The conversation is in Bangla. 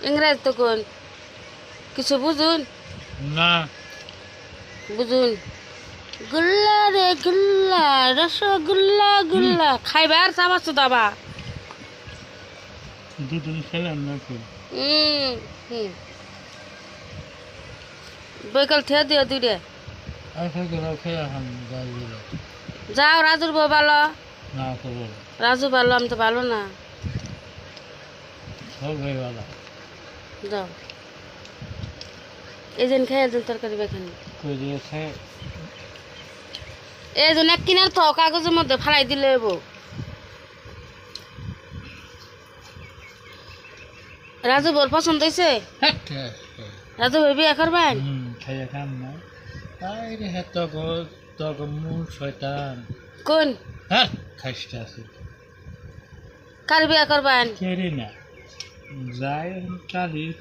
ইংরেজি তো কোন কিছু বুঝুন না বুঝুন গুল্লা রে গুল্লা রসগোল্লা গুল্লা খাইবার চাবাচ্ছ দাবা দুদিন খেলাম না তো হুম বৈকাল থিয়া দিও দুইটা আচ্ছা গেল খেলা খান গাছগুলো যাও রাজুর বউ ভালো না তো বলো রাজু ভালো আমি তো ভালো না সবাই ভালো যাও এই জন্য খাইয়া দিন তরকারি বেখানি কই দিয়েছে এই জন্য এক কিনার তো কাগজের মধ্যে ফালাই দিলে বউ রাজু বউর পছন্দ হয়েছে রাজু বউ বিয়ে করবেন খাইয়া খান না তাই রে হ্যাঁ তখন মূল শয়তান কোন হ্যাঁ খাইতে আছে কার বিয়ে করবেন কেরি না যাই কালি